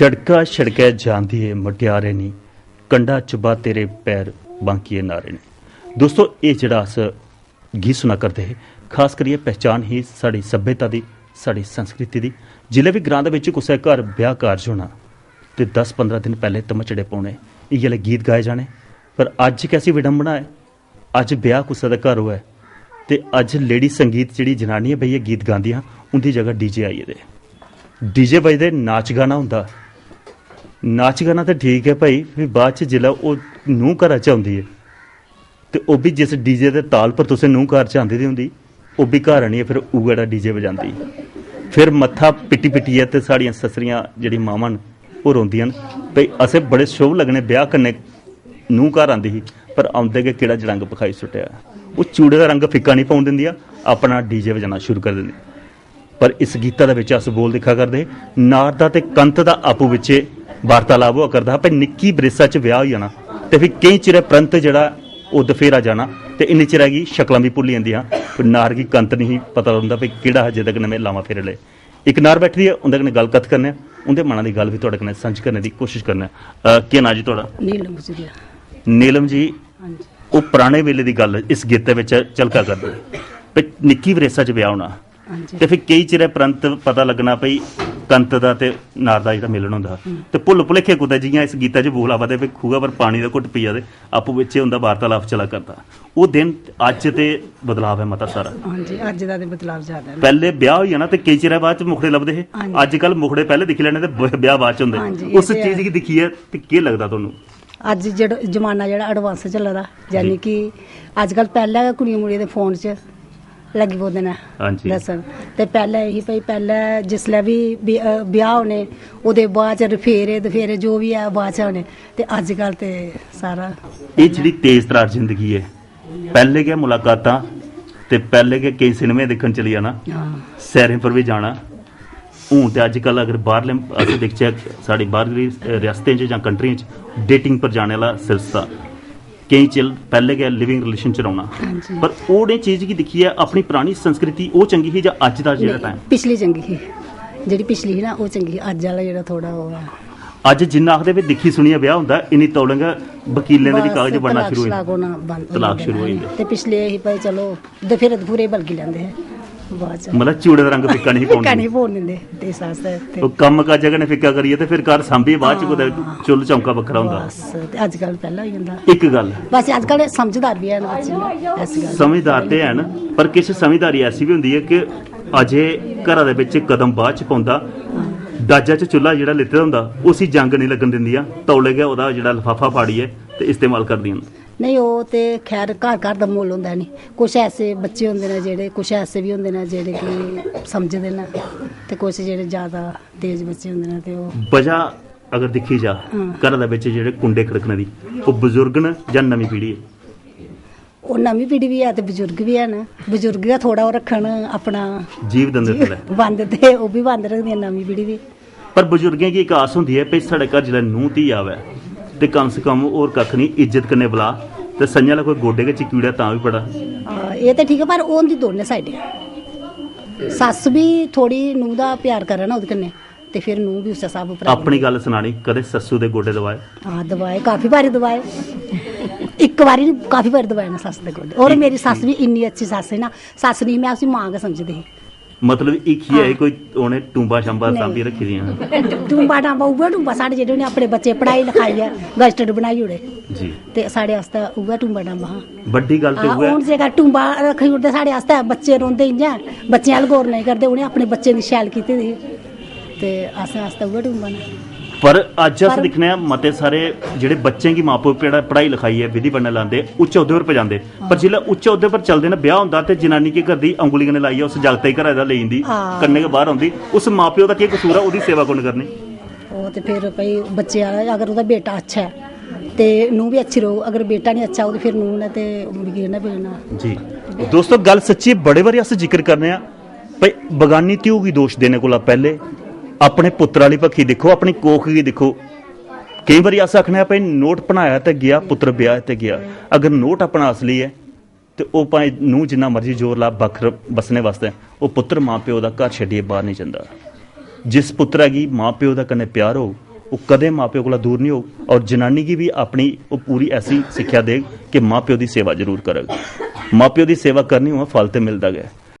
ਸੜਕਾਂ ਸੜਕਾਂ ਜਾਂਦੀ ਏ ਮੁਟਿਆਰੇ ਨੀ ਕੰਡਾ ਚੁਬਾ ਤੇਰੇ ਪੈਰ ਬਾਂਕੀਏ ਨਾਰੇ ਨੇ। ਦੋਸਤੋ ਇਹ ਜਿਹੜਾ ਅਸ ਗੀਤ ਸੁਣਾ ਕਰਦੇ ਖਾਸ ਕਰੀਏ ਪਹਿचान ही साड़ी सभ्यता दी साड़ी संस्कृति दी। जिले भी ग्रां दे विच कुसै घर ब्याह कारज होना ते 10-15 दिन पहले तमचड़े पाने इयै गीत गाए जाने। पर अज कैसी विडंबना है, अज ब्याह कुसै दा घर होऐ ते अज लेडी संगीत जिहड़ी जनानियां बइयै गीत गांदियां उंदी जगह डीजे आई गेदे। डीजे बजदे नाच गाना हुंदा, नाच गाना तो ठीक है भाई, फिर बाद च जिल्लै ओह् नूंह घरा च आउंदी है ते ओह् भी जिस डीजे दे ताल पर तुसें नूंह घर च आंदी दी हुंदी ओह् भी घर आनियै फिर उ'ऐ डीजे बजांदी। फिर मत्था पिट्टी पिट्टियै ते साढ़ियां ससरियां जेह्ड़ी मावां न ओह् रोंदियां न भाई असें बड़े शुभ लगने ब्याह कन्नै नूंह घर आंदी ही पर औंदे गै केह्ड़ा जरंग पखाई सुट्टेआ। ओह् चूड़े दा रंग फिक्का नहीं पौन दिंदियां, अपना डीजे बजाना शुरू कर दिंदी। पर इस गीता दे विच अस बोल दिक्खा करदे नारदा ते कंत दा आपूं बिच्चे वार्तालाप होआ करदा भाई निक्की बरेसा च ब्याह होई जाना ते फिर केईं चिरै परंत जेह्ड़ा ओह् दफेरा जाना ते इन्नी चिरै गी शक्लां भी भुल्ली जंदियां। नार गी कंत नहीं पता रौंह्दा भाई केह्ड़ा जेह्दे कन्नै में लावां फेरे ले। इक नार बैठी दी ऐ, उं'दे कन्नै गल्ल कत्थ करने आं, उं'दे मना दी गल्ल भी तुहाडे कन्नै सांझी करने दी कोशिश करने आं। केह् नां जी तुहाडा? नीलम जी। ओह् पराने वेले दी गल्ल इस गीते विच झलका करदे भाई निक्की बरेसा च ब्याह होना ते फिर केईं चिरै परंत पता लग्गना भाई कंत दा ते नार दा जेह्ड़ा मिलन होंदा ते भुल्ल भुलेखे कुतै जि'यां इस गीता च बोल आवा दे भाई खूहा पर पानी दा घुट्ट पिया दे आपूं बिच्चे उं'दा वार्तालाप चला करदा। ओह् दिन अज्ज ते बदलाव है मता सारा। ਹਾਂਜੀ ਅੱਜ ਦਾ ਤੇ ਬਦਲਾਵ ਜ਼ਿਆਦਾ ਹੈ। पहले ब्याह होई जाना ते केईं चिरै बाद च मुखड़े लभदे हे, अजकल मुखड़े पैह्ले दिक्खी लैने ते ब्याह बाद च होंदे। उस चीज गी दिक्खियै ते केह् लगदा तुहानूं? ਅੱਜ ਜਿਹੜਾ ਜ਼ਮਾਨਾ ਜਿਹੜਾ ਐਡਵਾਂਸ ਚੱਲਦਾ ਯਾਨੀ ਕਿ ਅੱਜ ਕੱਲ ਪਹਿਲਾਂ ਕੁੜੀਆਂ ਮੁੰਡਿਆਂ ਦੇ ਫੋਨ 'ਚ ਲੱਗੀ ਪੋਦੇ ਨੇ ਦੱਸਣ ਤੇ ਪਹਿਲਾਂ ਇਹੀ ਭਈ ਪਹਿਲਾਂ ਜਿਸਲੇ ਵੀ ਵਿਆਹ ਹੋਣੇ ਉਹਦੇ ਬਾਅਦ ਚ ਰਫੇਰੇ ਦਫੇਰੇ ਜੋ ਵੀ ਹੈ ਬਾਅਦ ਚ ਹੋਣੇ ਤੇ ਅੱਜ ਕੱਲ ਤੇ ਸਾਰਾ ਇਹ ਜਿਹੜੀ ਤੇਜ਼ ਤਰਾਰ ਜ਼ਿੰਦਗੀ ਹੈ ਪਹਿਲੇ ਕੇ ਮੁਲਾਕਾਤਾਂ ਤੇ ਪਹਿਲੇ ਕੇ ਕਈ ਸਿਨੇਮੇ ਦੇਖਣ ਚਲੀ ਜਾਣਾ ਸੈਰਾਂ ਪਰ ਵੀ ਜਾਣਾ। हूँ तो अजकल अगर बाहरले अस दिखचे साड़ी बाहरली रियासतें या कंट्रियों डेटिंग पर जाने वाला सिलसिला कई चिल पहले गै लिविंग रिलेशन च रौना पर ओह् चीज़ की दिक्खिए अपनी पुरानी संस्कृति वो चंगी ही जां अज दा जेह्ड़ा टाइम? पिछली चंगी ही, जेह्ड़ी पिछली ही ना वो चंगी, अज वाला जेह्ड़ा थोड़ा ओह् है। अज जिन्ना आखदे भी दिक्खी सुनियै ब्याह हुंदा इन्नी तौले गै वकीलें दे भी कागज बनना शुरू होई जंदे, तलाक शुरू होई जंदे ते पिछले ही भाई चलो दफेरे दफूरे बल्कि लैंदे है मतलब चूड़े दा रंग फिक्का नहीं पौन दिंदे ते सास्ते कम्म काजा कन्नै फिक्का करियै ते फिर घर सांभियै बाद च कुतै चुੱਲ चौंका बक्खरा हुंदा। बस ते अजकल पैह्ला होई जंदा। इक गल्ल बस अजकल समझदार भी हैन बच्चे, ऐसी गल्ल समझदार ते हैन पर किश समझदारी ऐसी भी हुंदी है कि अजे घरा दे बिच कदम बाद च पौंदा दाजा च चुੱਲ੍ਹਾ जेह्ड़ा लित्ते दा हुंदा उसी जंग नहीं लगन दिंदियां, तौले गै ओह्दा जेह्ड़ा लफाफा फाड़ियै ते इस्तेमाल करदियां न। नहीं वो तो खैर घर घर का मुल होंदा नहीं, कुछ ऐसे बच्चे होंदे ने जेह्ड़े कुछ ऐसे भी होंदे ने जेह्ड़े कि समझदे न ते कुछ जेह्ड़े ज़्यादा तेज बच्चे होंदे ने ते ओह् वजह अगर दिक्खी जा घरा दे बिच जेह्ड़े कुंडे खड़कने दी ओह् बजुर्ग न जां नमीं पीढ़ी है? ओह् नमीं पीढ़ी भी है ते बजुर्ग भी हैन। बजुर्ग गै थोड़ा ओह् रक्खन अपना जीव दंदे थल्लै बंद ते ओह् भी बंद रखदियां नमीं पीढ़ी भी। पर बजुर्गें की एक आस होंदी है भाई साढ़े घर जिसलै नूंह धी आवे ते कम से कम होर कक्ख नहीं इज्जत कन्नै बुला ते संञा कोई गोडे गै चिक्की ओड़ेआ तां भी बड़ा। ये तो ठीक है पर ओह् होंदी दोनें साइडें, सस्स भी थोड़ी नूंह दा प्यार करे ना ओह्दे कन्नै ते फिर नूंह भी उस्सै स्हाब उप्पर अपनी गल्ल सनानी कदें सस्सू दे गोडे दबाए? हाँ दबाए, काफी बारी दबाए, इक बारी काफी बारी दबाए ना सस्स दे गोडे। और मेरी सस्स भी इन्नी अच्छी सस्स है ना, सस्स नहीं मैं उसी मां गै समझदी ही। मतलब एक ही है कोई उन्हें टूंबा शंबा सांभी रखी दियां? टूंबा टांबा उ'ऐ टूंबा साढ़े जेह्ड़े उ'नें अपने बच्चे पढ़ाई लिखाइयै गजटेड बनाई ओड़े जी ते साढ़े आस्तै उ'ऐ टूंबा टांबा हा बड्डी गल्ल ते उ'ऐ। हून जेकर टूंबा रक्खी ओड़दे साढ़े आस्तै बच्चे रौंदे इ'यां बच्चें अल्ल गौर नहीं करदे, उ'नें अपने बच्चें दी शैल कीती दी ते असें आस्तै उ'ऐ टूंबा न। पर अज्ज अस दिक्खने आं मते सारे जेह्ड़े बच्चें गी मां प्यो पढ़ाई लखाइयै विधि बनने लांदे उच्चे औह्दे पर पजांदे पर जिसलै उच्चे औह्दे पर चलदे न ब्याह होंदा ते जनानी केह् करदी औंगली कन्नै लाइयै उस जागतै गी घरा दा लेई जंदी कन्नै गै बाहर औंदी, उस मां प्यो दा केह् कसूर ऐ ओह्दी सेवा कु'न करनी? ओह् ते फिर भाई बच्चे आह्ला अगर ओह्दा बेटा अच्छा है ते नूंह भी अच्छी रहो, अगर बेटा नहीं अच्छा हो तो फिर नूंह ने ते बिगड़ना बिगड़ना। जी दोस्तों गल सच्ची बड़े बारी अस जिक्र करने आं भाई बगानी ध्यू गी दोष देने कोला पैह्ले अपने पुत्तर आह्ली पक्खी दिक्खो, अपनी कोख गी दिक्खो। कई बारी अस आखने भाई नोट बनाया ते गया पुत्र ब्याह ते गया, अगर नोट अपना असली है तो वह भाएं नूंह जिन्ना मर्जी जोर ला बक्खर बसने वास्ते वह पुत्र मां प्यो का घर छड्डियै बाहर नहीं जंदा। जिस पुत्तरा गी मां प्यो दा कन्नै प्यार हो वो कदें माँ प्यो को दूर नहीं हो और जनानी की भी अपनी वो पूरी ऐसी सिक्ख्या दे कि माँ प्यो की सेवा जरूर करग। माँ प्यो की सेवा करनी हो फल तो मिलता गया।